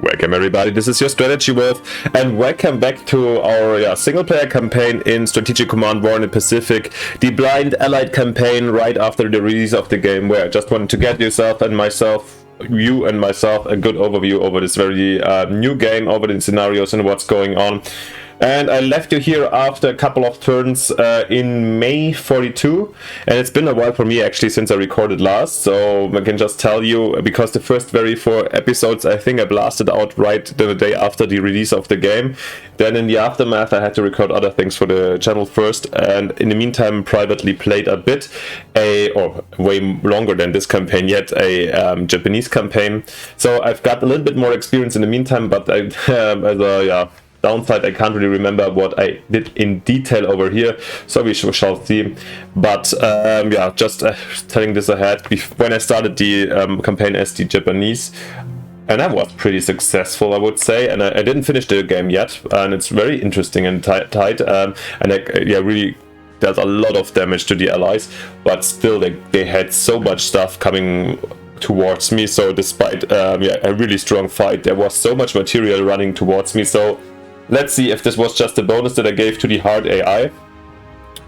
Welcome everybody, this is your Strategy Wolf, and welcome back to our single-player campaign in Strategic Command War in the Pacific, the Blind Allied campaign right after the release of the game, where I just wanted to get you and myself a good overview over this very new game, over the scenarios and what's going on. And I left you here after a couple of turns in May 42, and it's been a while for me actually since I recorded last, so I can just tell you, because the first very 4 episodes I think I blasted out right the day after the release of the game. Then in the aftermath I had to record other things for the channel first, and in the meantime privately played a bit, or way longer than this campaign yet, a Japanese campaign. So I've got a little bit more experience in the meantime, but I downside, I can't really remember what I did in detail over here, so we shall see. But just telling this ahead, when I started the campaign as the Japanese, and I was pretty successful, I would say, and I didn't finish the game yet, and it's very interesting and tight, and really dealt a lot of damage to the allies, but still they had so much stuff coming towards me. So despite a really strong fight, there was so much material running towards me. So let's see if this was just a bonus that I gave to the hard AI,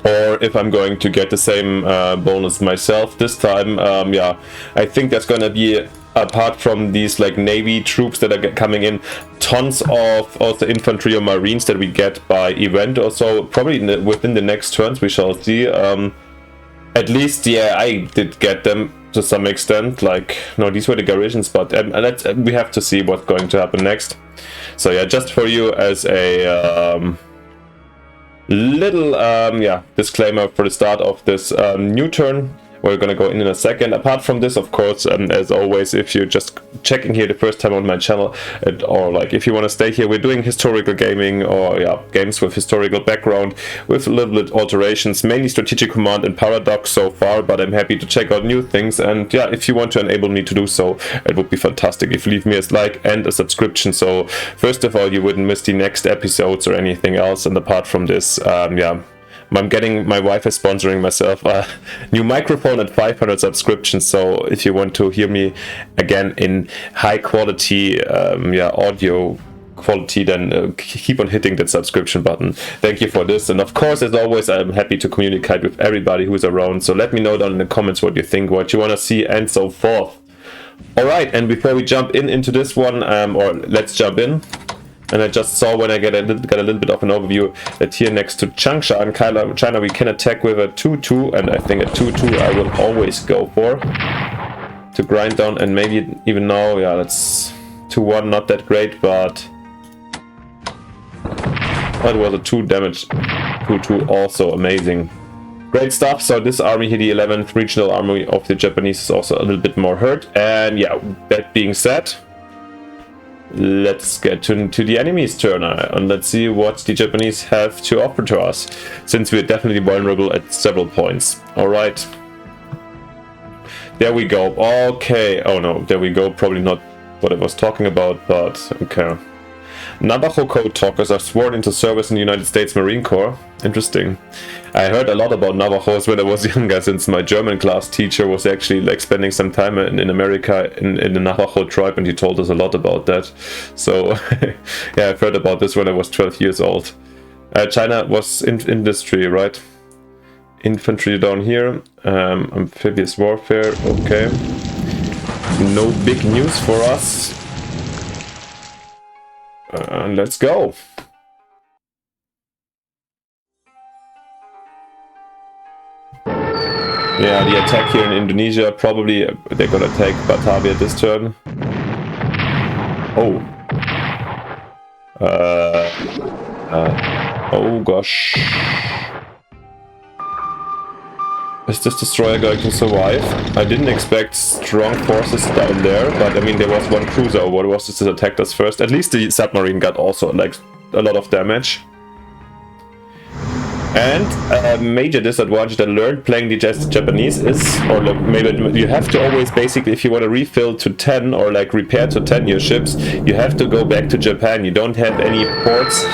or if I'm going to get the same bonus myself this time. I think there's gonna be, apart from these like Navy troops that are coming in, tons of also infantry or marines that we get by event or so, probably within the next turns, we shall see. At least, I did get them to some extent. Like, no, these were the garrisons, but we have to see what's going to happen next. So yeah, just for you as a little disclaimer for the start of this new turn. We're gonna go in a second. Apart from this, of course, as always, if you're just checking here the first time on my channel, or like if you want to stay here, we're doing historical gaming, or games with historical background with a little bit alterations, mainly Strategic Command and Paradox so far, but I'm happy to check out new things. And yeah, if you want to enable me to do so, it would be fantastic if you leave me a like and a subscription, so first of all you wouldn't miss the next episodes or anything else. And apart from this, my wife is sponsoring myself a new microphone at 500 subscriptions, so if you want to hear me again in high quality audio quality, then keep on hitting that subscription button. Thank you for this, and of course, as always, I'm happy to communicate with everybody who's around, so let me know down in the comments what you think, what you want to see, and so forth. Alright, and before we jump into this one, or let's jump in. And I just saw, when I got a little bit of an overview, that here next to Changsha and China we can attack with a 2-2, and I think a 2-2 I will always go for to grind down. And maybe even now, that's 2-1, not that great, but that was a 2 damage 2-2, also amazing. Great stuff. So this army here, the 11th Regional Army of the Japanese, is also a little bit more hurt. And yeah, that being said, let's get to the enemy's turn, and let's see what the Japanese have to offer to us, since we're definitely vulnerable at several points. Alright. There we go. Okay. Oh no, there we go. Probably not what I was talking about, but okay. Navajo code talkers are sworn into service in the United States Marine Corps. Interesting. I heard a lot about Navajos when I was younger, since my German class teacher was actually like spending some time in America in the Navajo tribe, and he told us a lot about that. So yeah, I've heard about this when I was 12 years old. China was industry, right? Infantry down here. Amphibious warfare. Okay. No big news for us. Let's go. Yeah, the attack here in Indonesia, probably they're gonna take Batavia this turn. Oh. Oh gosh. Is this destroyer going to survive? I didn't expect strong forces down there, but I mean, there was one cruiser. What was this that attacked us first? At least the submarine got also like a lot of damage. And a major disadvantage I learned playing the Japanese is, or maybe you have to always, basically, if you want to refill to 10 or like repair to 10 your ships, you have to go back to Japan. You don't have any ports.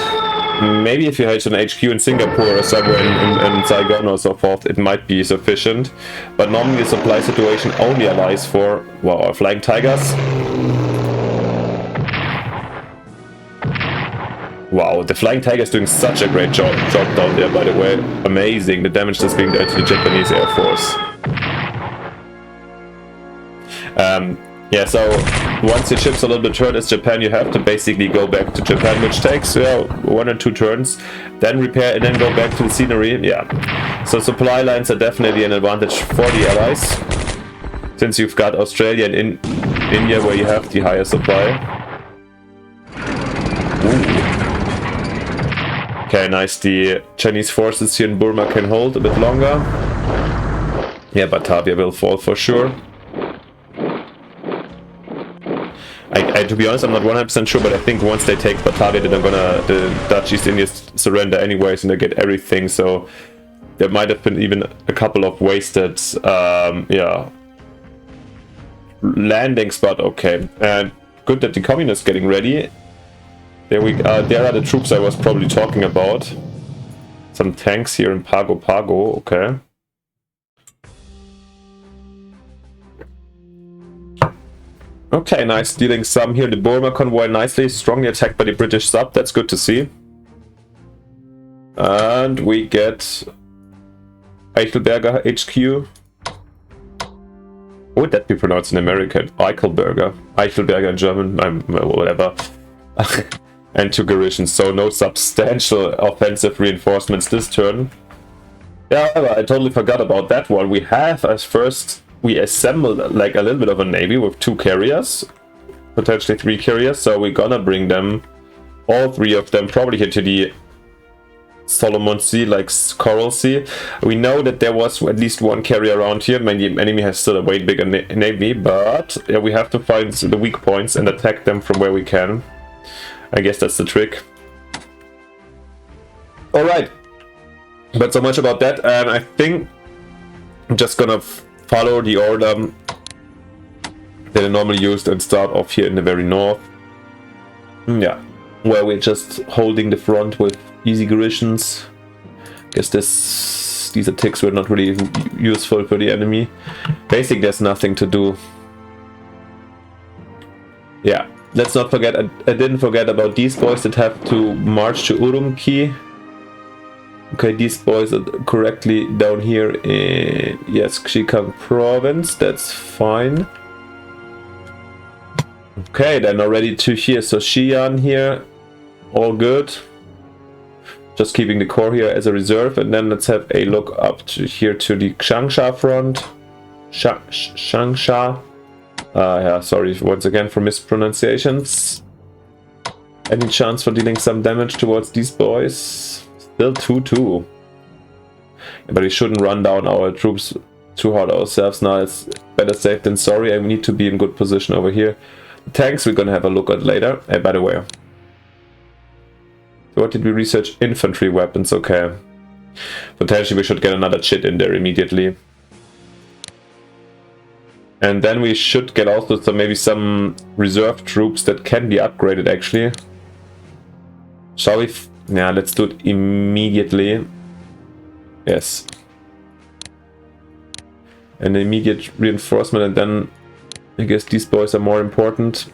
Maybe if you had an HQ in Singapore or somewhere in Saigon or so forth, it might be sufficient. But normally the supply situation only allows for, wow, Flying Tigers. Wow, the Flying Tiger is doing such a great job down there, by the way. Amazing, the damage that's being done to the Japanese Air Force. Yeah, so once your ship's a little bit hurt as Japan, you have to basically go back to Japan, which takes 1 or 2 turns, then repair and then go back to the scenery. Yeah, so supply lines are definitely an advantage for the Allies, since you've got Australia and India where you have the higher supply. Ooh. Okay, nice. The Chinese forces here in Burma can hold a bit longer. Yeah, Batavia will fall for sure. To be honest, I'm not 100% sure, but I think once they take Batavia, then the Dutch East Indies surrender anyways, and they get everything. So there might have been even a couple of wasted, landings, but okay. And good that the communists getting ready. There are the troops I was probably talking about. Some tanks here in Pago Pago. Okay. Okay, nice, dealing some here. The Burma convoy nicely, strongly attacked by the British sub. That's good to see. And we get Eichelberger HQ. What would that be pronounced in American? Eichelberger. Eichelberger in German, whatever. And 2 garrisons, so no substantial offensive reinforcements this turn. Yeah, however, I totally forgot about that one. We have as first... We assembled like a little bit of a navy with 2 carriers, potentially 3 carriers, so we're gonna bring them, all 3 of them, probably here to the Solomon Sea, like Coral Sea. We know that there was at least 1 carrier around here. The enemy has still a way bigger navy, but yeah, we have to find the weak points and attack them from where we can. I guess that's the trick. Alright, but so much about that, and I think I'm just gonna follow the order that I normally used and start off here in the very north. Yeah, where we're just holding the front with easy garrisons. Guess these attacks were not really useful for the enemy. Basically, there's nothing to do. Yeah, let's not forget, I didn't forget about these boys that have to march to Urumqi. Okay, these boys are correctly down here in, yes, Xikang province, that's fine. Okay, they're now ready to here, so Xi'an here, all good. Just keeping the core here as a reserve, and then let's have a look up to here to the Changsha front. Changsha. Yeah, sorry once again for mispronunciations. Any chance for dealing some damage towards these boys? Still 2-2. But we shouldn't run down our troops too hard ourselves now. It's better safe than sorry. I need to be in good position over here. The tanks we're gonna have a look at later. By the way. So what did we research? Infantry weapons, okay. Potentially we should get another chit in there immediately. And then we should get also maybe some reserve troops that can be upgraded actually. Shall we? Yeah, let's do it immediately. Yes. An immediate reinforcement, and then I guess these boys are more important.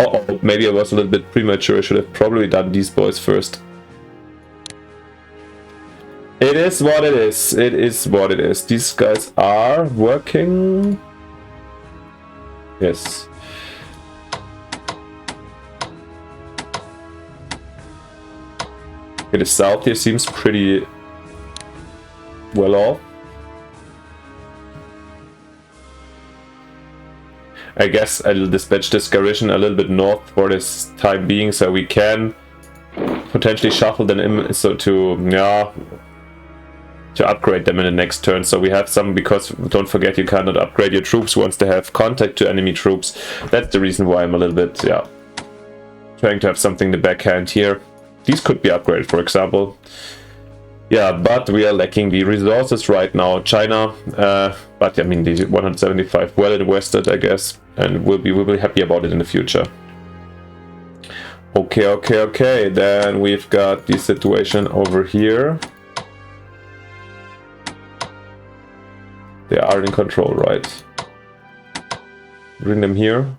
Uh-oh, maybe I was a little bit premature. I should have probably done these boys first. It is what it is. It is what it is. These guys are working. Yes. Okay, the south here seems pretty well off. I guess I'll dispatch this garrison a little bit north for this time being, so we can potentially shuffle them in, so to upgrade them in the next turn. So we have some, because don't forget you cannot upgrade your troops once they have contact to enemy troops. That's the reason why I'm a little bit, trying to have something in the backhand here. These could be upgraded, for example. Yeah, but we are lacking the resources right now. China, but I mean, the 175 well invested, I guess, and we'll be happy about it in the future. Okay. Then we've got the situation over here. They are in control, right? Bring them here.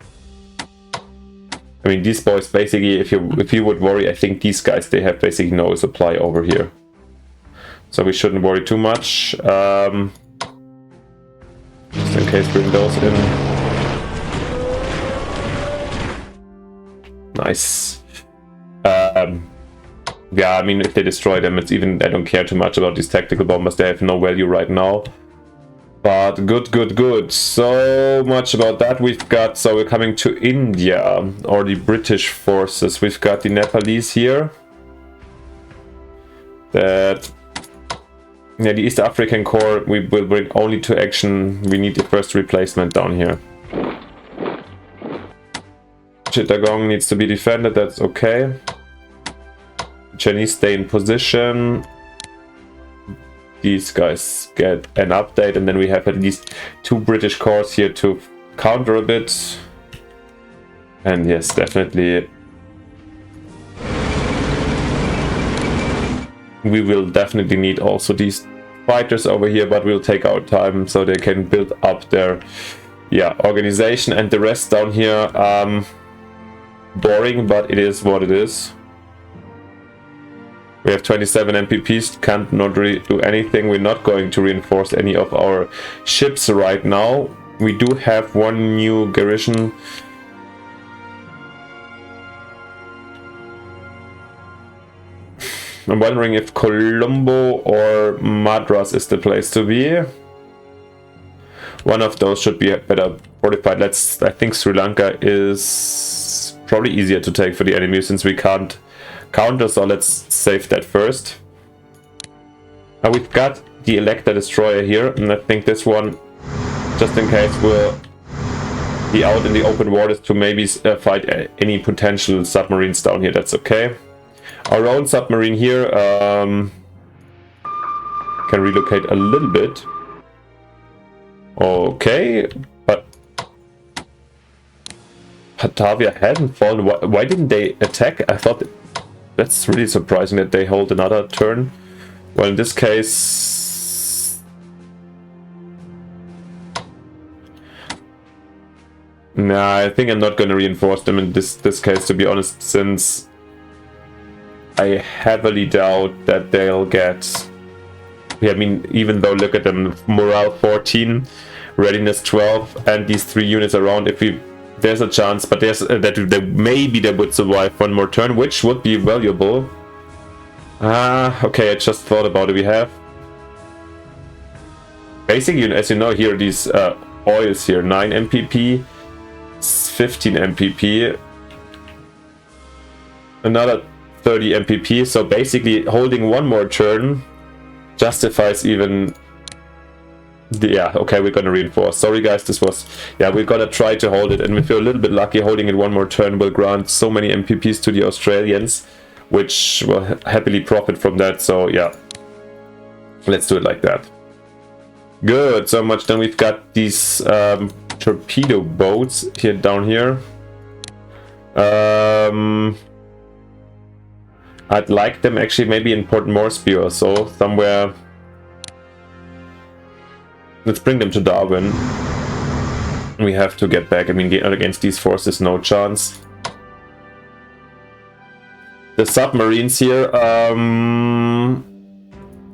I mean, these boys basically, if you would worry, I think these guys, they have basically no supply over here. So we shouldn't worry too much. Just in case, bring those in. Nice. Yeah, I mean, if they destroy them, it's even, I don't care too much about these tactical bombers. They have no value right now. But good. So much about that we've got. So we're coming to India, or the British forces. We've got the Nepalese here. That, yeah, the East African Corps we will bring only to action. We need the first replacement down here. Chittagong needs to be defended, that's okay. Chinese stay in position. These guys get an update, and then we have at least 2 British corps here to counter a bit. And yes, definitely we will definitely need also these fighters over here, but we'll take our time so they can build up their organization. And the rest down here, boring, but it is what it is. We have 27 MPPs, can't not really do anything. We're not going to reinforce any of our ships right now. We do have 1 new garrison. I'm wondering if Colombo or Madras is the place to be. One of those should be better fortified. I think Sri Lanka is probably easier to take for the enemy since we can't counter, so let's save that first. Now we've got the Elector destroyer here, and I think this one, just in case, will be out in the open waters to maybe fight any potential submarines down here. That's okay. Our own submarine here can relocate a little bit. Okay, but Batavia hadn't fallen. Why didn't they attack? I thought that's really surprising that they hold another turn. Well, in this case, nah, I think I'm not going to reinforce them in this case, to be honest, since I heavily doubt that they'll get. Yeah, I mean, even though look at them, morale 14, readiness 12, and these 3 units around. If there's a chance, but there's that maybe they would survive 1 more turn, which would be valuable. Okay, I just thought about it. We have basically, as you know, here these oils here, 9 MPP, 15 MPP, another 30 MPP. So basically, holding 1 more turn justifies even. Yeah, okay, we're gonna reinforce. Sorry guys, this was, we're gonna try to hold it, and if we're a little bit lucky, holding it 1 more turn will grant so many MPPs to the Australians, which will happily profit from that. So yeah, let's do it like that. Good, so much. Then we've got these torpedo boats here down here. I'd like them actually maybe in Port Moresby or so, somewhere. Let's bring them to Darwin. We have to get back. I mean, against these forces, no chance. The submarines here,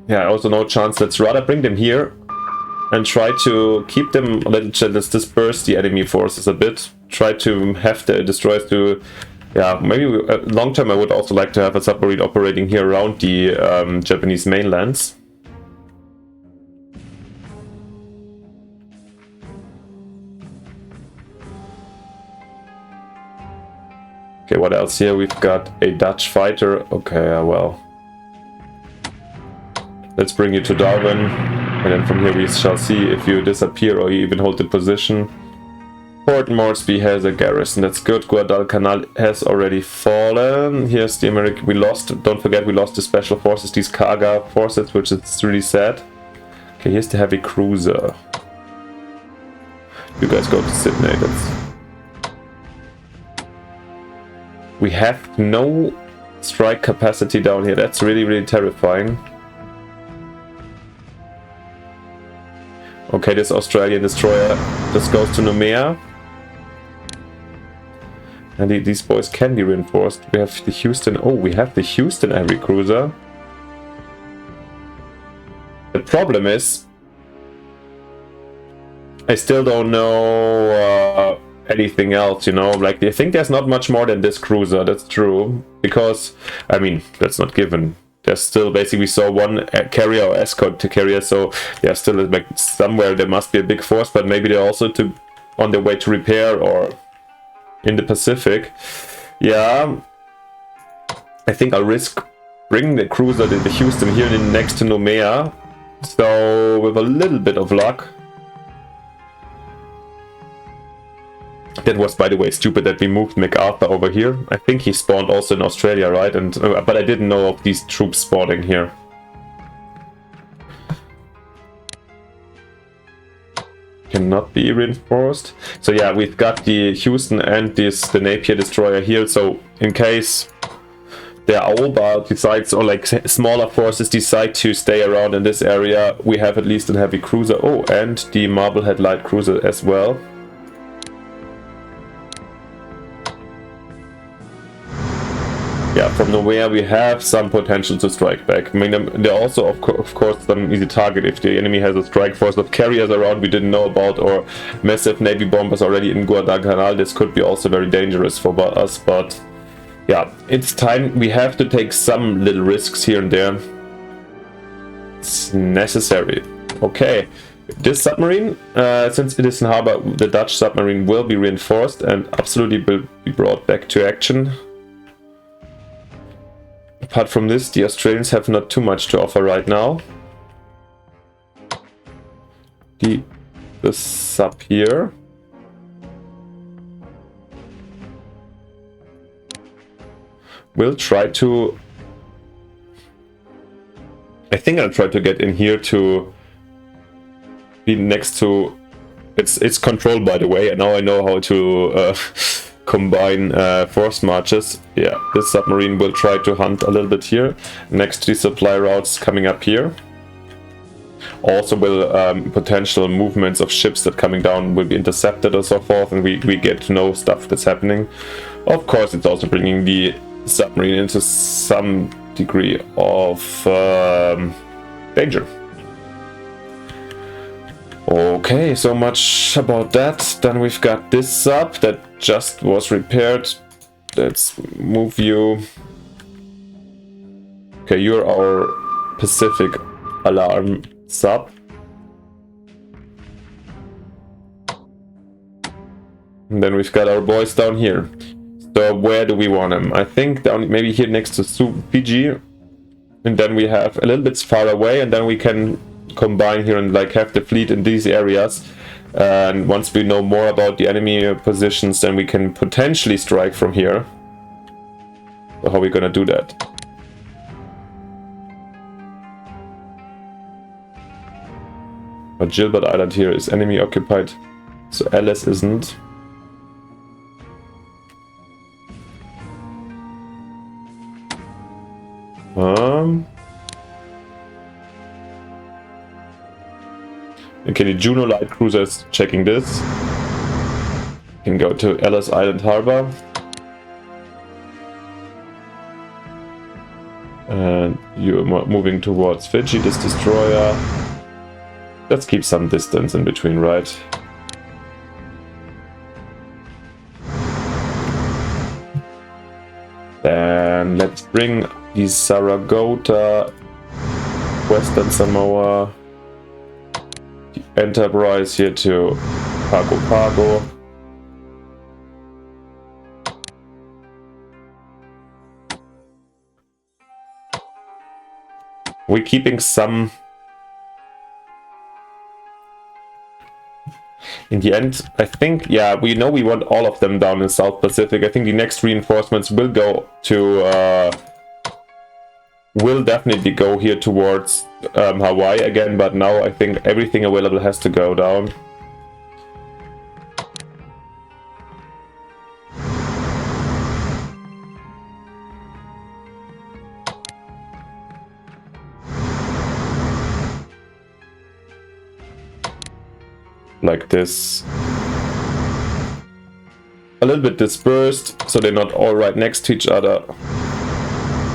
also no chance. Let's rather bring them here and try to keep them a little. Let's disperse the enemy forces a bit. Try to have the destroyers to, maybe long term I would also like to have a submarine operating here around the Japanese mainlands. Okay, what else here? We've got a Dutch fighter. Okay, well. Let's bring you to Darwin. And then from here we shall see if you disappear or you even hold the position. Port Moresby has a garrison. That's good. Guadalcanal has already fallen. Here's the American. We lost. Don't forget we lost the special forces, these Kaga forces, which is really sad. Okay, here's the heavy cruiser. You guys go to Sydney. We have no strike capacity down here. That's really, really terrifying. Okay, this Australian destroyer just goes to Nomea. And these boys can be reinforced. We have the Houston. Oh, we have the Houston heavy cruiser. The problem is, I still don't know anything else, you know. Like, I think there's not much more than this cruiser. That's true. Because, I mean, that's not given. There's still basically, we saw one carrier or escort to carrier, so there's still like somewhere there must be a big force, but maybe they're also on their way to repair or in the Pacific. Yeah, I think I'll risk bringing the cruiser, the Houston, here next to Nomea. So with a little bit of luck. That was, by the way, stupid that we moved MacArthur over here. I think he spawned also in Australia, right? And but I didn't know of these troops spawning here. Cannot be reinforced. So yeah, we've got the Houston and the Napier destroyer here. So in case the Owlbar decides, or like smaller forces decide to stay around in this area, we have at least a heavy cruiser. Oh, and the Marblehead light cruiser as well. Yeah, from nowhere we have some potential to strike back. I mean, they're also, of course, some easy target if the enemy has a strike force of carriers around we didn't know about, or massive navy bombers already in Guadalcanal. This could be also very dangerous for us, but yeah, it's time. We have to take some little risks here and there. It's necessary. Okay, this submarine, since it is in harbor, the Dutch submarine will be reinforced and absolutely will be brought back to action. Apart from this, the Australians have not too much to offer right now. The sub here. We'll try to... I think I'll try to get in here to be next to... It's controlled, by the way, and now I know how to... combine force marches. Yeah, this submarine will try to hunt a little bit here next to the supply routes coming up here. Also will potential movements of ships that coming down will be intercepted or so forth, and we get to know stuff that's happening. Of course, it's also bringing the submarine into some degree of danger. Okay, so much about that. Then we've got this sub that just was repaired. Let's move you. Okay, you're our Pacific alarm sub. And then we've got our boys down here. So where do we want them? I think down maybe here next to Fiji. And then we have a little bit far away, and then we can combine here and like have the fleet in these areas, and once we know more about the enemy positions, then we can potentially strike from here. So how are we gonna do that? But Gilbert Island here is enemy occupied, so Alice isn't. Okay, the Juno light cruiser is checking this. Can go to Ellis Island Harbor. And you're moving towards Fiji, this destroyer. Let's keep some distance in between, right? Then let's bring the Saragota, Western Samoa, the Enterprise here to Pago Pago. We're keeping some. In the end, I think, yeah, we know we want all of them down in South Pacific. I think the next reinforcements will go to, will definitely go here towards Hawaii again, but now I think everything available has to go down. Like this. A little bit dispersed, so they're not all right next to each other.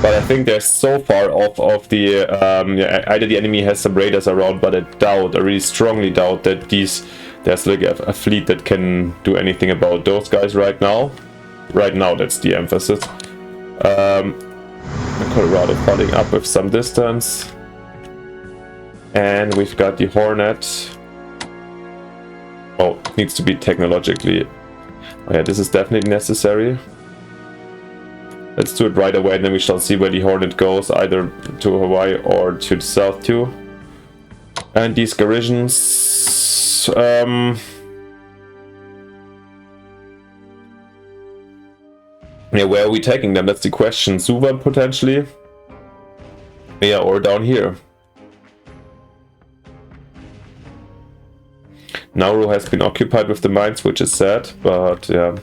But I think they're so far off of the, either the enemy has some raiders around, but I really strongly doubt that there's like a fleet that can do anything about those guys right now. Right now, that's the emphasis. Colorado cutting up with some distance. And we've got the Hornet. Oh, needs to be technologically. Oh yeah, this is definitely necessary. Let's do it right away, and then we shall see where the Hornet goes, either to Hawaii or to the south too. And these garrisons, yeah, where are we taking them? That's the question. Suva potentially, yeah, or down here. Nauru has been occupied with the mines, which is sad, but yeah.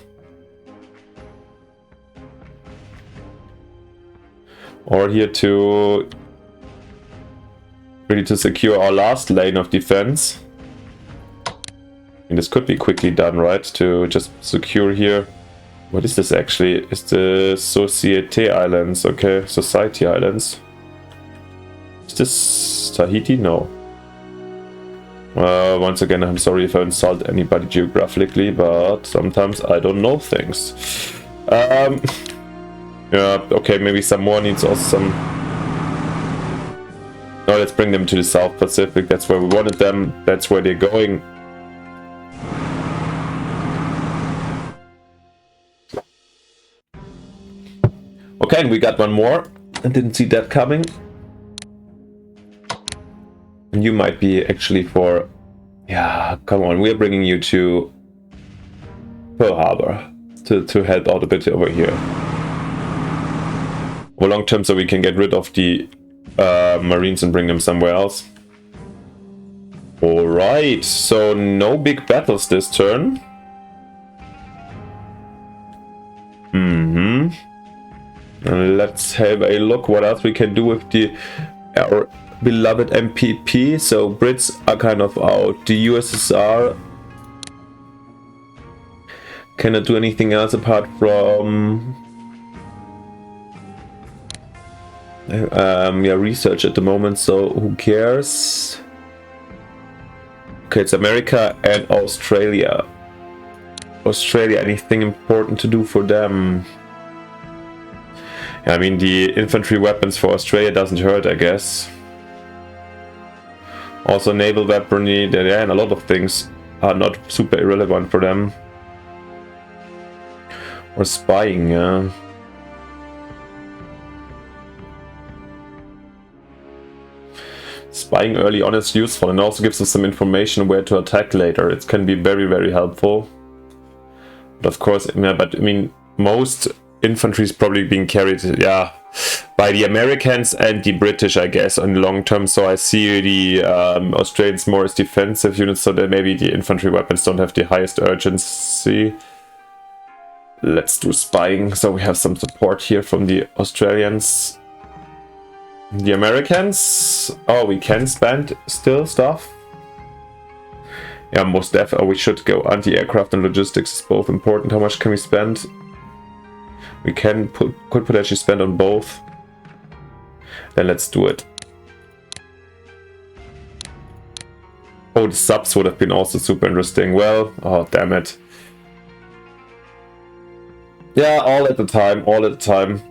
Or here to really to secure our last lane of defense. And this could be quickly done, right? To just secure here. What is this actually? It's the Societe Islands. Okay, Society Islands. Is this Tahiti? No. Once again, I'm sorry if I insult anybody geographically, but sometimes I don't know things. Yeah, okay, maybe some more needs also some... No, let's bring them to the South Pacific. That's where we wanted them. That's where they're going. Okay, and we got one more. I didn't see that coming. And you might be actually for... Yeah, come on. We're bringing you to Pearl Harbor to help out a bit over here. For long term, so we can get rid of the Marines and bring them somewhere else. Alright, so no big battles this turn. Let's have a look what else we can do with our beloved MPP. So Brits are kind of out. The USSR cannot do anything else apart from yeah, research at the moment, so who cares? Okay, it's America and Australia. Australia, anything important to do for them? Yeah, I mean, the infantry weapons for Australia doesn't hurt, I guess. Also naval weaponry, yeah, and a lot of things are not super irrelevant for them. Or spying, yeah. Spying early on is useful and also gives us some information where to attack later. It can be very, very helpful. But of course, yeah, but I mean, most infantry is probably being carried, yeah, by the Americans and the British, I guess, on the long term. So I see the Australians more as defensive units, so that maybe the infantry weapons don't have the highest urgency. Let's do spying, so we have some support here from the Australians. The Americans, oh, we can spend still stuff. Yeah, most definitely. We should go anti-aircraft and logistics is both important. How much can we spend? We could potentially spend on both. Then let's do it. Oh, the subs would have been also super interesting. Well, oh damn it. Yeah, all at the time, all at the time.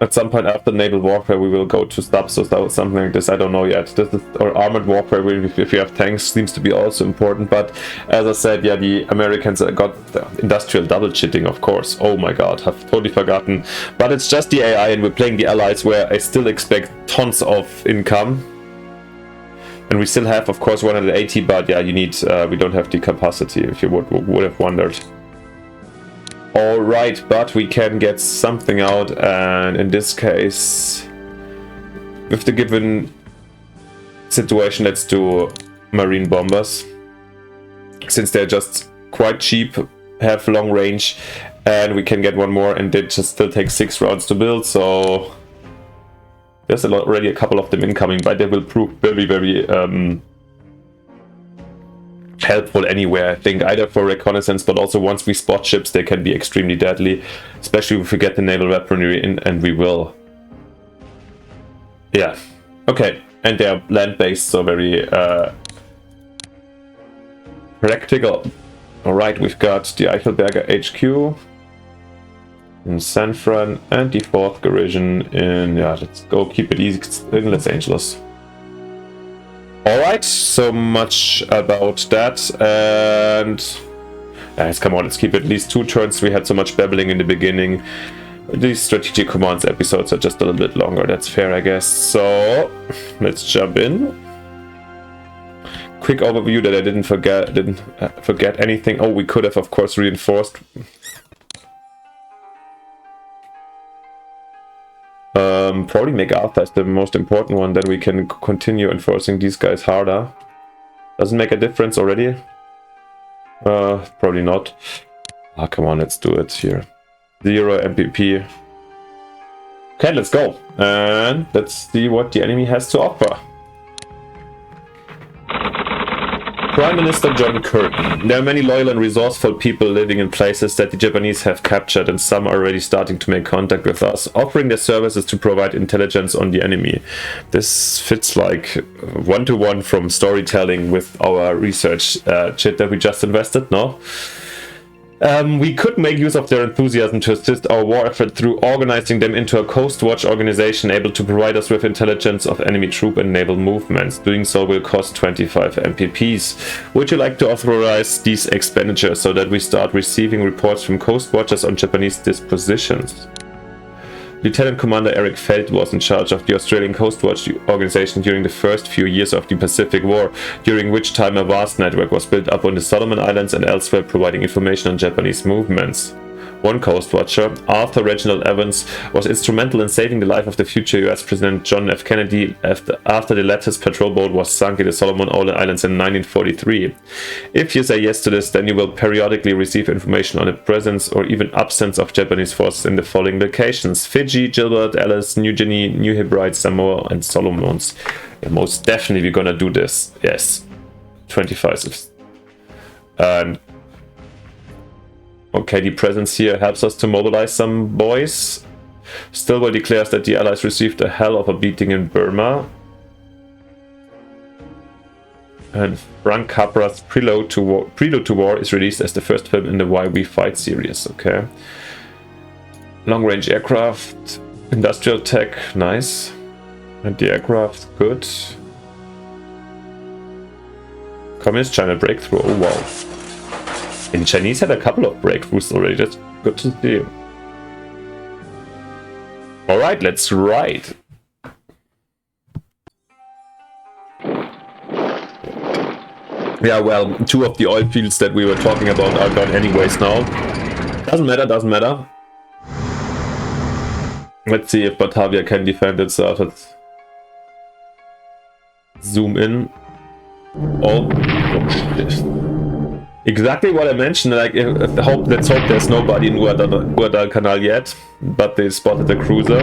At some point after naval warfare we will go to subs or something like this, I don't know yet. This is, or armored warfare, if you have tanks, seems to be also important. But as I said, yeah, the Americans got the industrial double cheating, of course. Oh my god, I've totally forgotten. But it's just the AI and we're playing the allies where I still expect tons of income. And we still have, of course, 180, but yeah, you need, we don't have the capacity, if you would have wondered. Alright, but we can get something out, and in this case, with the given situation, let's do marine bombers. Since they're just quite cheap, have long range, and we can get one more, and it just still takes 6 rounds to build, so there's already a couple of them incoming, but they will prove very, very helpful anywhere, I think, either for reconnaissance, but also once we spot ships, they can be extremely deadly, especially if we get the naval weaponry in, and we will. Yeah, okay, and they are land-based, so very practical. Alright, we've got the Eichelberger HQ in San Fran and the 4th Garrison in, yeah, let's go keep it easy in Los Angeles. Alright, so much about that, and guys, come on, let's keep at least 2 turns. We had so much babbling in the beginning. These strategic commands episodes are just a little bit longer, that's fair, I guess. So let's jump in. Quick overview that I didn't forget anything. Oh, we could have, of course, reinforced. Probably MacArthur is the most important one, then we can continue enforcing these guys harder. Doesn't make a difference already? Probably not. Ah, come on, let's do it here. 0 MPP. Okay, let's go. And let's see what the enemy has to offer. Prime Minister John Curtin. There are many loyal and resourceful people living in places that the Japanese have captured, and some are already starting to make contact with us, offering their services to provide intelligence on the enemy. This fits like one-to-one from storytelling with our research chit that we just invested, no? We could make use of their enthusiasm to assist our war effort through organizing them into a Coast Watch organization able to provide us with intelligence of enemy troop and naval movements. Doing so will cost 25 MPPs. Would you like to authorize these expenditures so that we start receiving reports from Coast Watchers on Japanese dispositions? Lieutenant Commander Eric Feld was in charge of the Australian Coast Watch organization during the first few years of the Pacific War, during which time a vast network was built up on the Solomon Islands and elsewhere providing information on Japanese movements. One Coast Watcher, Arthur Reginald Evans, was instrumental in saving the life of the future US President John F. Kennedy after the latter's patrol boat was sunk in the Solomon Islands in 1943. If you say yes to this, then you will periodically receive information on the presence or even absence of Japanese forces in the following locations: Fiji, Gilbert, Ellice, New Guinea, New Hebrides, Samoa, and Solomons. Yeah, most definitely we're gonna do this. Yes. 25. Okay, the presence here helps us to mobilize some boys. Stilwell declares that the Allies received a hell of a beating in Burma. And Frank Capra's Prelude to War is released as the first film in the Why We Fight series. Okay. Long-range aircraft, industrial tech, nice. And the aircraft, good. Communist China breakthrough, oh wow. And the Chinese had a couple of breakthroughs already, that's good to see. Alright, let's ride. Yeah, well, 2 of the oil fields that we were talking about are gone anyways now. Doesn't matter, doesn't matter. Let's see if Batavia can defend itself. Let's zoom in. Oh shit. Exactly what I mentioned, like, let's hope there's nobody in Guadalcanal yet, but they spotted a cruiser.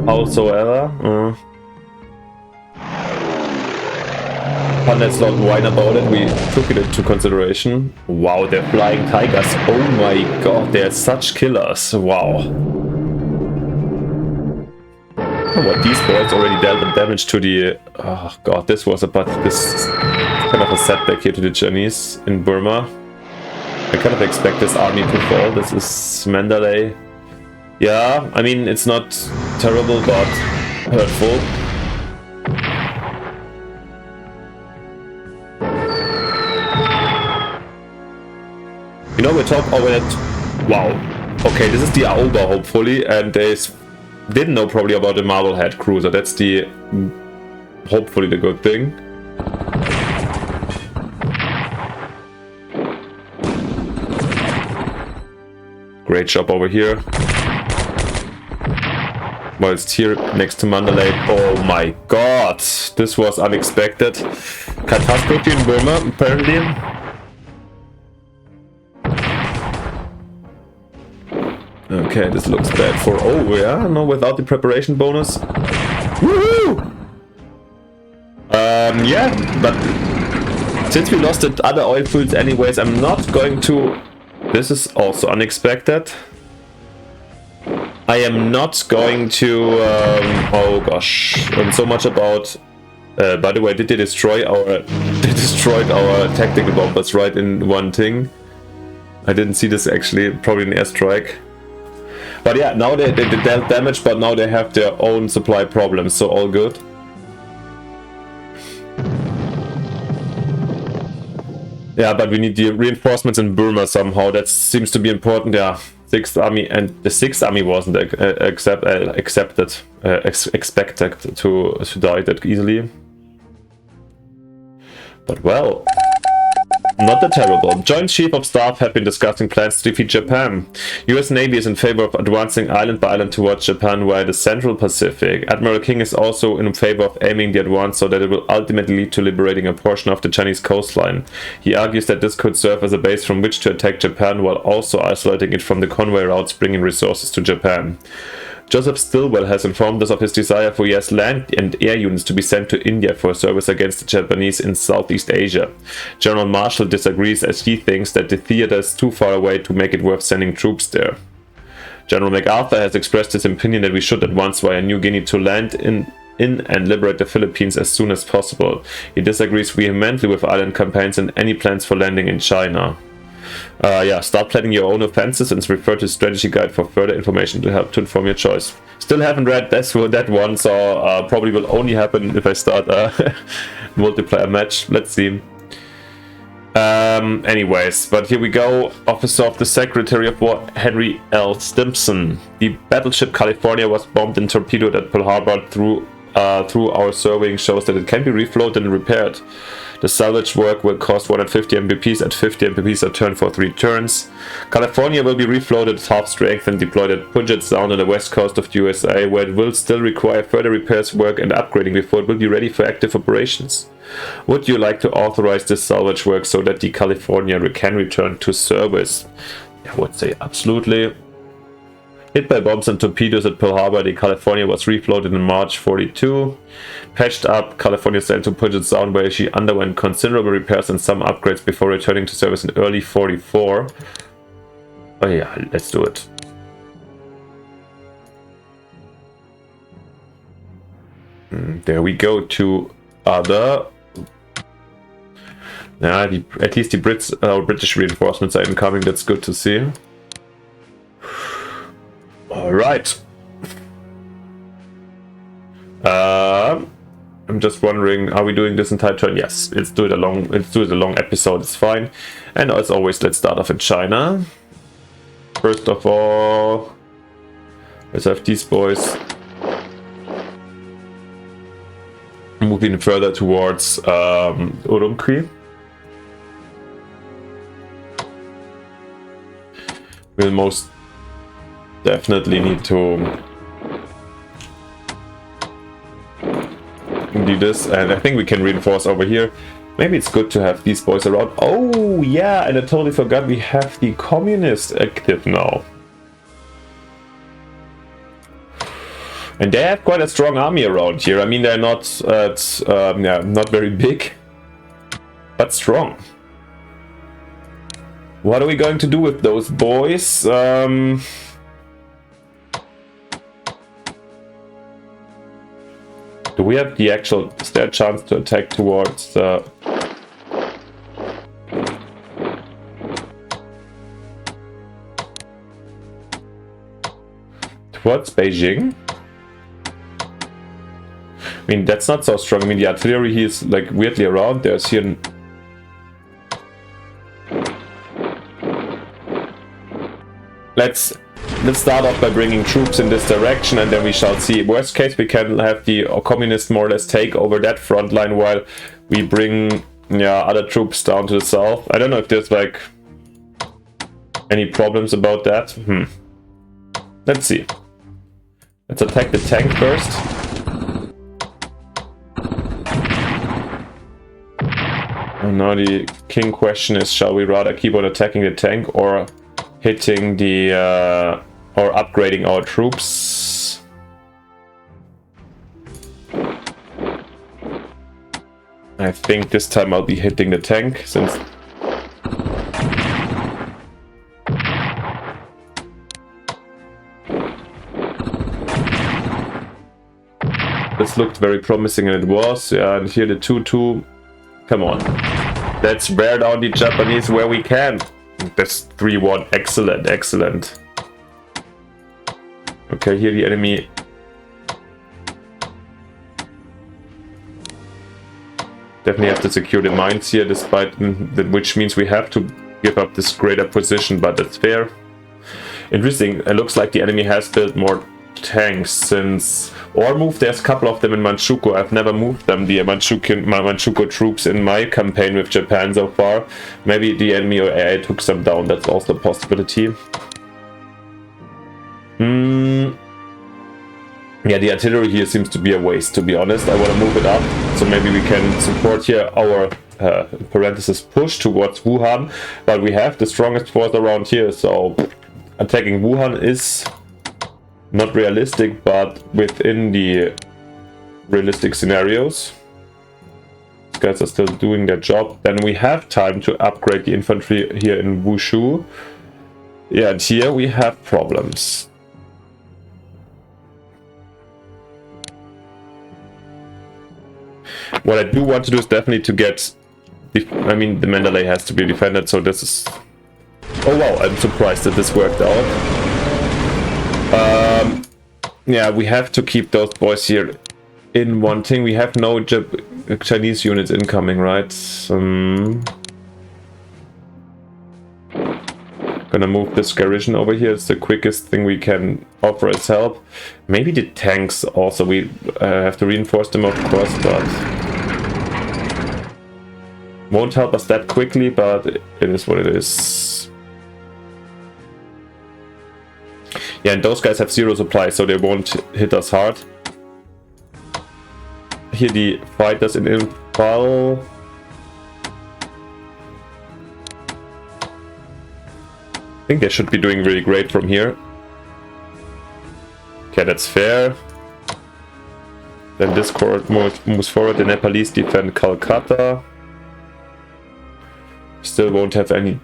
Howsoever. But let's not whine about it, we took it into consideration. Wow, they're flying tigers, oh my god, they're such killers, wow. Oh, what, these boys already dealt damage to the... Oh god, this was this kind of a setback here to the Chinese in Burma. I kind of expect this army to fall. This is Mandalay. Yeah, I mean, it's not terrible, but hurtful. You know, we're talking over that... Wow. Okay, this is the Aoba, hopefully, and they didn't know probably about the Marblehead cruiser. That's the... hopefully the good thing. Great job over here. Whilst here next to Mandalay. Oh my god! This was unexpected. Catastrophe in Burma, apparently. Okay, this looks bad for... Oh yeah, no, without the preparation bonus. Woohoo! Yeah, but Since we lost the other oil fields anyways, I'm not going to... This is also unexpected. I am not going to... oh gosh. And so much about... by the way, did they destroy our... They destroyed our tactical bombers right in one thing. I didn't see this actually, probably an airstrike. But yeah, now they dealt damage, but now they have their own supply problems, so all good. Yeah, but we need the reinforcements in Burma somehow. That seems to be important. Yeah, 6th Army, and the 6th Army wasn't expected to die that easily. But well, not that terrible. Joint Chief of Staff have been discussing plans to defeat Japan. US Navy is in favor of advancing island by island towards Japan via the Central Pacific. Admiral King is also in favor of aiming the advance so that it will ultimately lead to liberating a portion of the Chinese coastline. He argues that this could serve as a base from which to attack Japan while also isolating it from the convoy routes bringing resources to Japan. Joseph Stilwell has informed us of his desire for US land and air units to be sent to India for service against the Japanese in Southeast Asia. General Marshall disagrees as he thinks that the theater is too far away to make it worth sending troops there. General MacArthur has expressed his opinion that we should advance via New Guinea to land in and liberate the Philippines as soon as possible. He disagrees vehemently with island campaigns and any plans for landing in China. Yeah, start planning your own offenses and refer to strategy guide for further information to help to inform your choice. Still haven't read that one, so probably will only happen if I start a multiplayer match. Let's see. Anyways, but here we go. Officer of the Secretary of War Henry L. Stimson. The battleship California was bombed and torpedoed at Pearl Harbor. Through our surveying shows that it can be refloated and repaired. The salvage work will cost 150 MBPs at 50 MBPs a turn for 3 turns. California will be refloated at half strength and deployed at Puget Sound on the west coast of the USA, where it will still require further repairs work and upgrading before it will be ready for active operations. Would you like to authorize this salvage work so that the California can return to service? I would say absolutely. Hit by bombs and torpedoes at Pearl Harbor, the California was refloated in March 42. Patched up, California sailed to Puget Sound where she underwent considerable repairs and some upgrades before returning to service in early 44. Oh yeah, let's do it. There we go to other. Yeah, at least the British reinforcements are incoming, that's good to see. Alright. I'm just wondering, are we doing this entire turn? Yes, let's do it a long episode, it's fine. And as always, let's start off in China. First of all, let's have these boys moving further towards Urumqi. We'll most definitely need to do this, and I think we can reinforce over here. Maybe it's good to have these boys around. Oh yeah, and I totally forgot we have the communists active now. And they have quite a strong army around here. I mean, they're not not very big, but strong. What are we going to do with those boys? Do we have the actual... Is there a chance to attack towards the... Towards Beijing? I mean, that's not so strong. I mean, the artillery here is like weirdly around. There's here... Let's start off by bringing troops in this direction, and then we shall see. Worst case, we can have the communists more or less take over that front line while we bring other troops down to the south. I don't know if there's like any problems about that. Let's see. Let's attack the tank first. And now the king question is, shall we rather keep on attacking the tank or hitting the or upgrading our troops? I think this time I'll be hitting the tank, since... This looked very promising, and it was. Yeah, and here the 2-2. Come on. Let's wear down the Japanese where we can. That's 3-1. Excellent, excellent. Okay, here the enemy... Definitely have to secure the mines here, despite which means we have to give up this greater position, but that's fair. Interesting. It looks like the enemy has built more tanks since, or moved. There's a couple of them in Manchukuo. I've never moved them, the Manchukuo troops, in my campaign with Japan so far. Maybe the enemy or AI took some down. That's also a possibility. Yeah, the artillery here seems to be a waste, to be honest. I want to move it up, so maybe we can support here our parenthesis push towards Wuhan, but we have the strongest force around here, so attacking Wuhan is not realistic, but within the realistic scenarios. These guys are still doing their job. Then we have time to upgrade the infantry here in Wushu. Yeah, and here we have problems. What I do want to do is definitely to get... I mean, the Mandalay has to be defended, so this is... Oh wow, I'm surprised that this worked out. Yeah, we have to keep those boys here in one thing. We have no Chinese units incoming, right? Gonna move this garrison over here. It's the quickest thing we can offer as help. Maybe the tanks also. We have to reinforce them, of course, but won't help us that quickly, but it is what it is. Yeah, and those guys have zero supply, so they won't hit us hard. Here the fighters in Impal. I think they should be doing really great from here. Okay, that's fair. Then this corps moves forward. The Nepalese defend Calcutta. Still won't have any.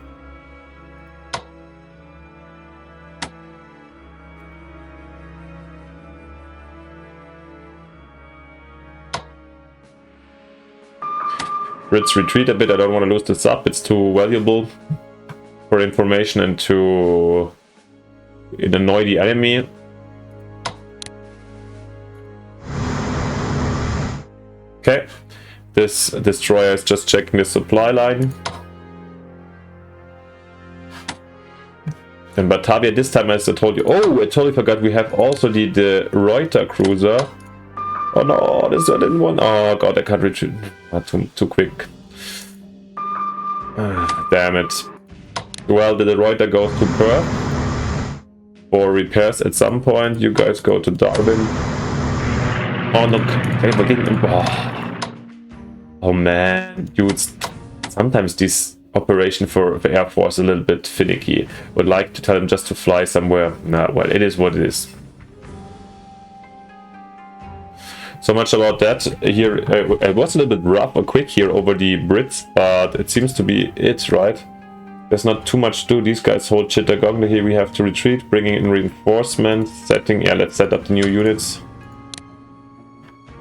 Brits retreat a bit. I don't want to lose this up. It's too valuable for information and to annoy the enemy. Okay, this destroyer is just checking the supply line. And Batavia this time, as I told you, oh, I totally forgot, we have also the Reuter cruiser. Oh no, this other one. Oh god, I can't retreat. Too quick. Damn it. Well, the Reuter goes to Perth for repairs at some point. You guys go to Darwin. Oh no, okay, we're getting... Oh man, dudes. Sometimes this operation for the Air Force is a little bit finicky. Would like to tell them just to fly somewhere. Nah, well, it is what it is. So much about that. Here, it was a little bit rough or quick here over the Brits, but it seems to be it, right? There's not too much to do. These guys hold Chittagong. Here we have to retreat, bringing in reinforcements, setting... Yeah, let's set up the new units.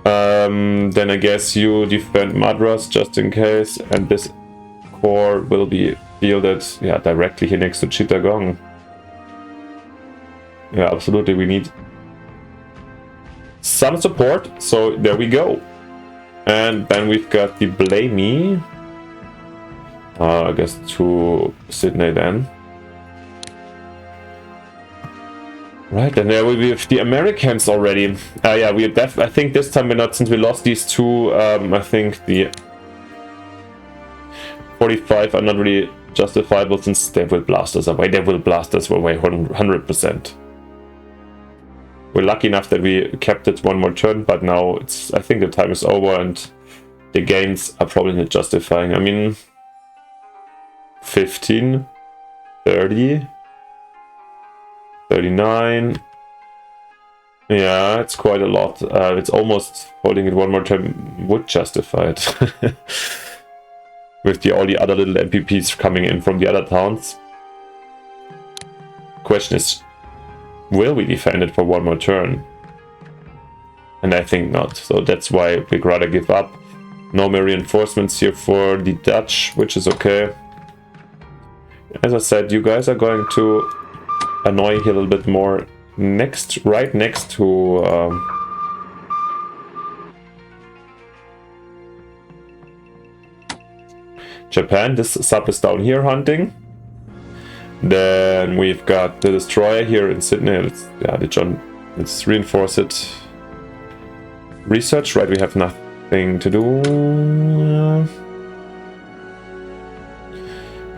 Then I guess you defend Madras just in case, and this corps will be fielded, yeah, directly here next to Chittagong. Yeah, absolutely, we need some support, so there we go. And then we've got the Blamey. I guess to Sydney then. Right, and there we have the Americans already. Yeah, I think this time we're not, since we lost these two, I think the 45 are not really justifiable, since they will blast us away. They will blast us away 100%. We're lucky enough that we kept it one more turn, but now it's, I think the time is over and the gains are probably not justifying. I mean, 15, 30, 39. Yeah, it's quite a lot. It's almost holding it one more time would justify it. With all the other little MPPs coming in from the other towns. Question is, will we defend it for one more turn? And I think not, so that's why we'd rather give up. No more reinforcements here for the Dutch, which is okay. As I said, you guys are going to annoy here a little bit more right next to Japan. This sub is down here hunting. Then we've got the destroyer here in Sydney. Let's reinforce it. Research, right? We have nothing to do.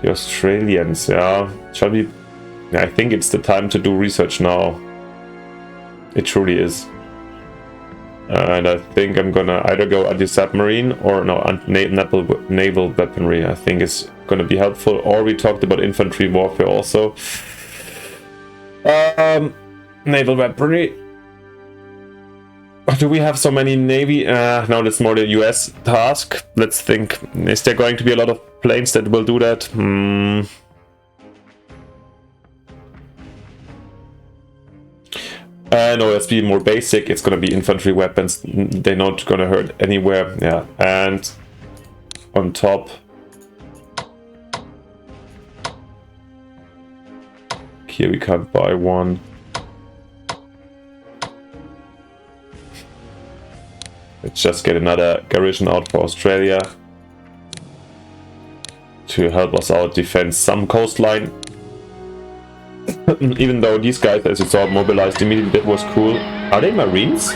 The Australians, yeah. Shall we? I think it's the time to do research now. It truly is. And I think I'm gonna either go anti-submarine or no, naval weaponry. I think is gonna be helpful. Or we talked about infantry warfare also. Naval weaponry. Do we have so many navy? No, that's more the US task. Let's think. Is there going to be a lot of planes that will do that? No, let's be more basic. It's gonna be infantry weapons. They're not gonna hurt anywhere. Yeah, and on top, here we can't buy one. Let's just get another garrison out for Australia to help us out defend some coastline. Even though these guys, as you saw, mobilized immediately, that was cool. Are they Marines?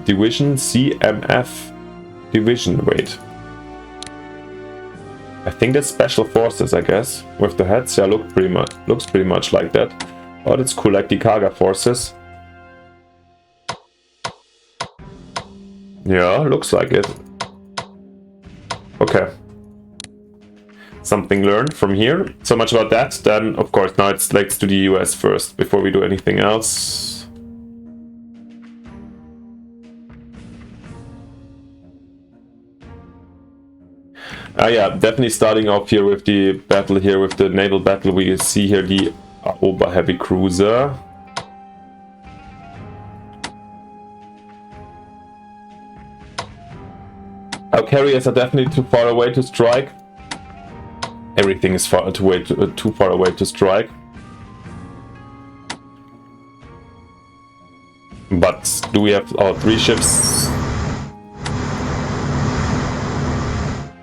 Division CMF Division. Wait. I think that's Special Forces, I guess. With the heads, yeah, looks pretty much like that. Oh, that's cool, like the Kaga forces. Yeah, looks like it. Okay. Something learned from here. So much about that. Then, of course, now let's do the US first before we do anything else. Yeah, definitely starting off here with the battle here, with the naval battle. We see here the Oba heavy cruiser. Our carriers are definitely too far away to strike. Everything is too far away to strike. But do we have our 3 ships?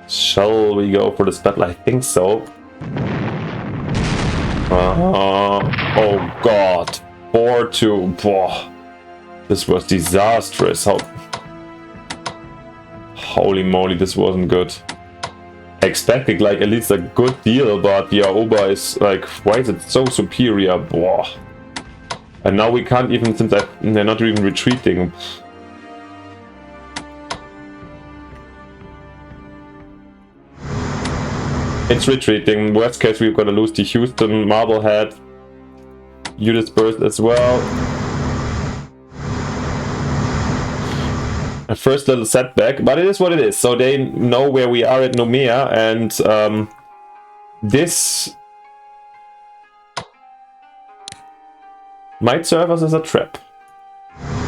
Shall we go for this battle? I think so. Oh god. 4-2. This was disastrous. Holy moly, this wasn't good. Expecting like at least a good deal, but the Aoba is like, why is it so superior? Blah. And now we can't even, since they're not even retreating. It's retreating. Worst case, we're gonna lose the Houston, Marblehead, Unisburst as well. A first little setback, but it is what it is. So they know where we are at Nomea, and this might serve us as a trap.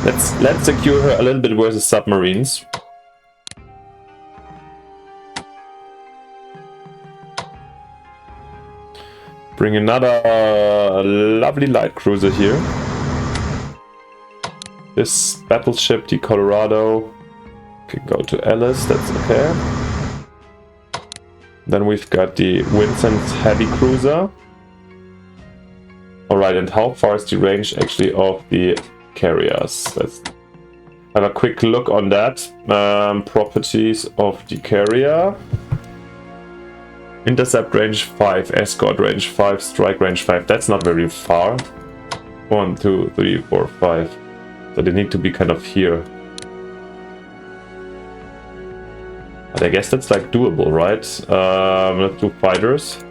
Let's secure her a little bit versus submarines. Bring another lovely light cruiser here. This battleship, the Colorado, can go to Ellis, that's okay. Then we've got the Vincent's heavy cruiser. Alright, and how far is the range actually of the carriers? Let's have a quick look on that. Properties of the carrier. Intercept range 5, escort range 5, strike range 5. That's not very far. 1, 2, 3, 4, 5. So they need to be kind of here. But I guess that's like doable, right? Let's do fighters.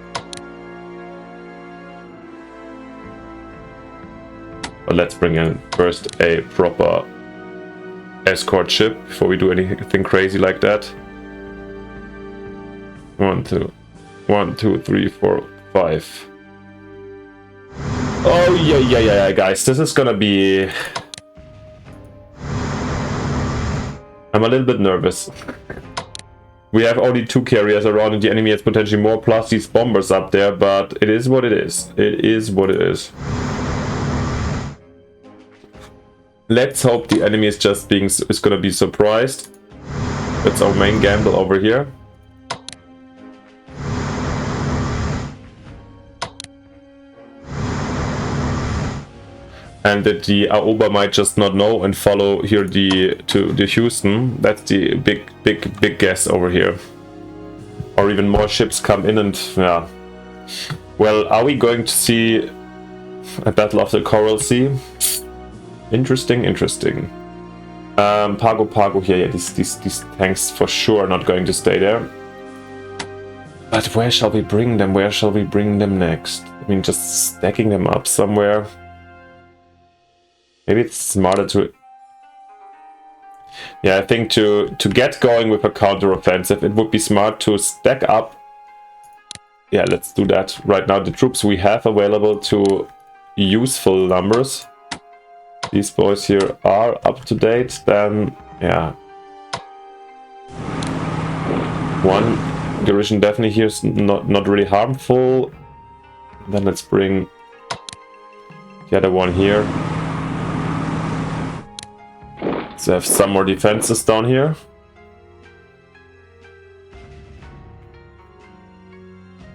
But let's bring in first a proper escort ship before we do anything crazy like that. 1, 2, 1, 2, 3, 4, 5. Oh yeah, guys, this is gonna be... I'm a little bit nervous. We have only 2 carriers around and the enemy has potentially more, plus these bombers up there, but it is what it is. It is what it is. Let's hope the enemy is just gonna be surprised. That's our main gamble over here. And that the Aoba might just not know and follow here to the Houston. That's the big guess over here. Or even more ships come in and yeah. Well, are we going to see a battle of the Coral Sea? Interesting. Pago here. Yeah, these tanks for sure are not going to stay there. But where shall we bring them? Where shall we bring them next? I mean, just stacking them up somewhere. Maybe it's smarter to... Yeah, I think to get going with a counter-offensive, it would be smart to stack up. Yeah, let's do that. Right now, the troops we have available to useful numbers. These boys here are up to date. Then, yeah. One garrison definitely here is not really harmful. Then let's bring the other one here. Let's have some more defenses down here.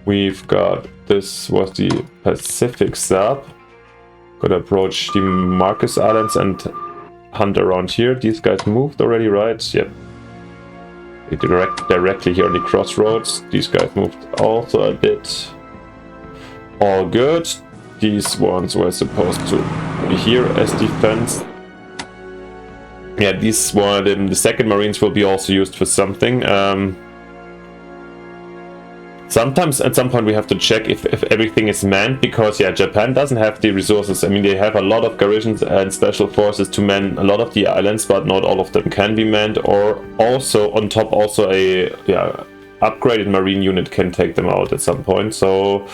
We've got, this was the Pacific sub. Gonna approach the Marcus Islands and hunt around here. These guys moved already, right? Yep. Directly here on the crossroads. These guys moved also a bit. All good. These ones were supposed to be here as defense. Yeah, these one, the second Marines will be also used for something. Sometimes at some point we have to check if everything is manned, because yeah, Japan doesn't have the resources. I mean, they have a lot of garrisons and special forces to man a lot of the islands, but not all of them can be manned. Or also on top, also a upgraded marine unit can take them out at some point. So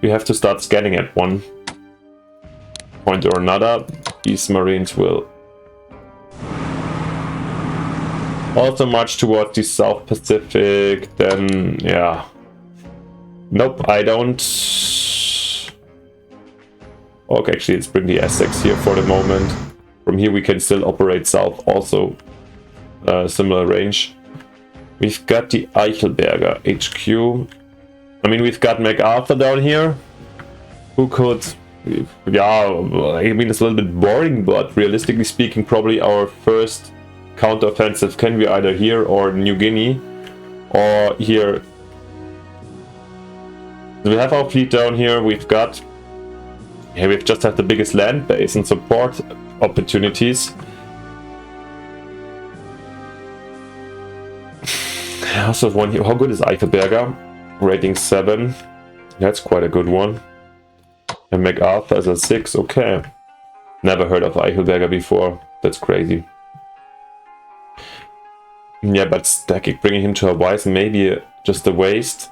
we have to start scanning at one point or another. These Marines will also march towards the South Pacific. Then yeah. Nope, I don't. Okay, actually, let's bring the Essex here for the moment. From here, we can still operate south, also similar range. We've got the Eichelberger HQ. I mean, we've got MacArthur down here, who could. Yeah, I mean, it's a little bit boring, but realistically speaking, probably our first counteroffensive can be either here or New Guinea, or here. We have our fleet down here. We've got, yeah, we've just had the biggest land base and support opportunities. I also have one here. How good is Eichelberger? Rating 7. That's quite a good one. And MacArthur is a 6. Okay. Never heard of Eichelberger before. That's crazy. Yeah, but stacking, bringing him to Hawaii is maybe just a waste.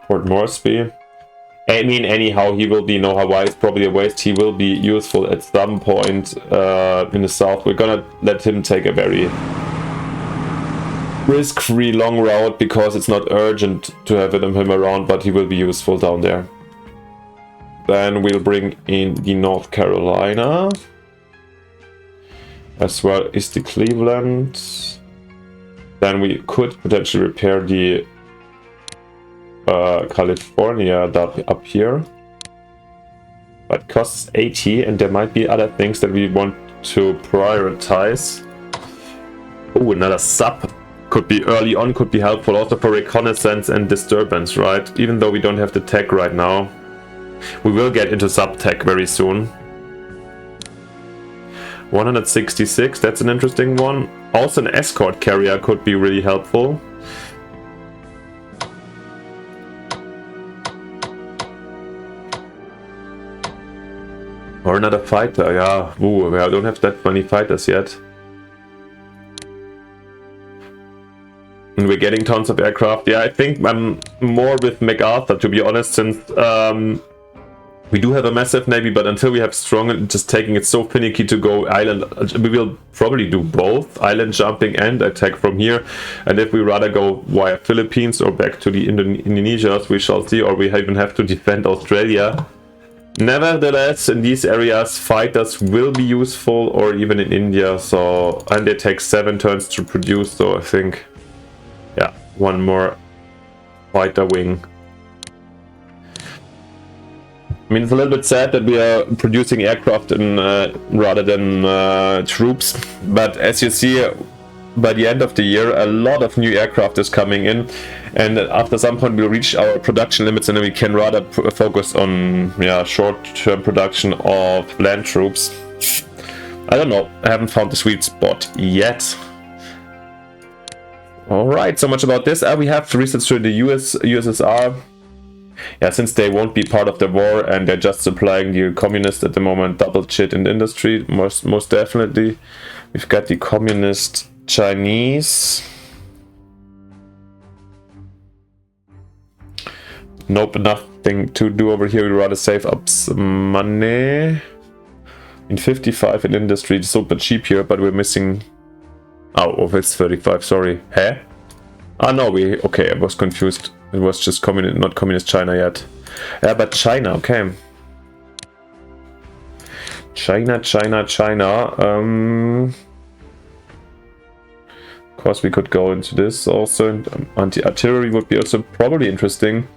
Port Moresby. I mean, anyhow, he will be, no, Hawaii is probably a waste. He will be useful at some point in the south. We're gonna let him take a very risk-free long route, because it's not urgent to have him around, but he will be useful down there. Then we'll bring in the North Carolina. As well as the Cleveland. Then we could potentially repair the California up here, but costs 80, and there might be other things that we want to prioritize. Oh, another sub could be early on, could be helpful also for reconnaissance and disturbance, right? Even though we don't have the tech right now, we will get into sub tech very soon. 166, that's an interesting one. Also an escort carrier could be really helpful. Or another fighter, yeah. Ooh, I don't have that many fighters yet. And we're getting tons of aircraft. Yeah, I think I'm more with MacArthur, to be honest, since we do have a massive navy, but until we have strong, just taking it so finicky to go island, we will probably do both island jumping and attack from here. And if we rather go via Philippines or back to the Indonesias, we shall see, or we even have to defend Australia. Nevertheless, in these areas, fighters will be useful, or even in India. So, and they take 7 turns to produce. So I think, yeah, one more fighter wing. I mean, it's a little bit sad that we are producing aircraft in, rather than troops, but as you see, by the end of the year, a lot of new aircraft is coming in, and after some point we'll reach our production limits, and then we can rather focus on short-term production of land troops. I don't know, I haven't found the sweet spot yet. Alright, so much about this. We have research to the USSR. Yeah, since they won't be part of the war and they're just supplying the communists at the moment, double shit in the industry, most definitely. We've got the communist Chinese. Nope, nothing to do over here. We'd rather save up some money. In 55 in industry, super cheap here, but we're missing... Oh, it's 35, sorry. Huh? Ah, no, okay, I was confused. It was just not communist China yet. Yeah, but China, okay. China. Of course, we could go into this also. Anti-artillery would be also probably interesting.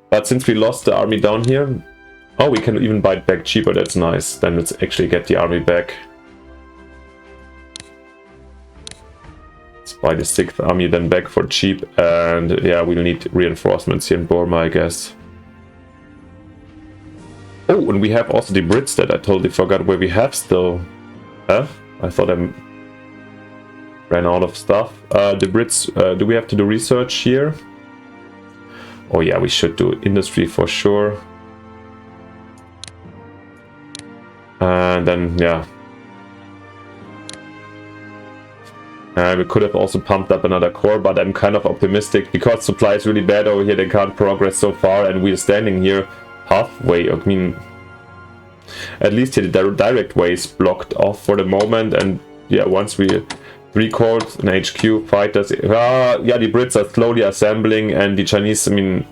But since we lost the army down here... Oh, we can even buy it back cheaper, that's nice. Then let's actually get the army back. Buy the 6th army then back for cheap, and yeah, we'll need reinforcements here in Burma, I guess. Oh, and we have also the Brits that I totally forgot where we have still. Huh? I thought I ran out of stuff. The Brits, do we have to do research here? Oh yeah, we should do industry for sure. And then, yeah. We could have also pumped up another core, but I'm kind of optimistic because supply is really bad over here. They can't progress so far, and we're standing here halfway. I mean, at least here the direct way is blocked off for the moment. And yeah, once we record an HQ fighters, yeah, the Brits are slowly assembling, and the Chinese. I mean,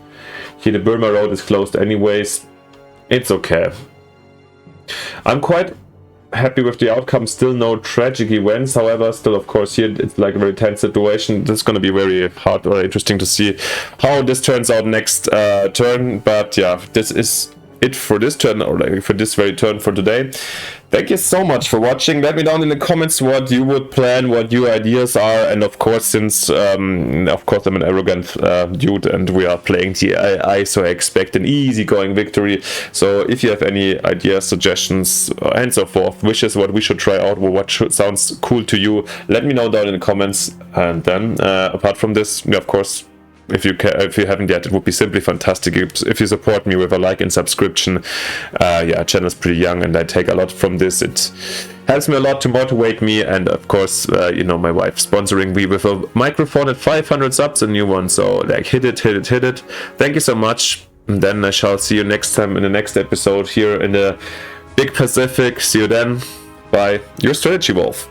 here the Burma road is closed anyways. It's okay. I'm quite happy with the outcome. Still no tragic events, however, still of course here it's like a very tense situation. This is going to be very hard or interesting to see how this turns out next turn. But yeah, this is it for this turn, or like for this very turn for today. Thank you so much for watching. Let me down in the comments what you would plan, what your ideas are, and of course, since of course I'm an arrogant dude and we are playing TII, so I expect an easygoing victory. So if you have any ideas, suggestions, and so forth, wishes what we should try out, or what sounds cool to you, let me know down in the comments. And then apart from this, of course, if you haven't yet, it would be simply fantastic if you support me with a like and subscription. Yeah, channel's pretty young and I take a lot from this. It helps me a lot to motivate me, and of course, you know, my wife sponsoring me with a microphone at 500 subs, a new one. So like, hit it. Thank you so much, and then I shall see you next time in the next episode here in the Big Pacific. See you then. Bye. Your Strategy Wolf.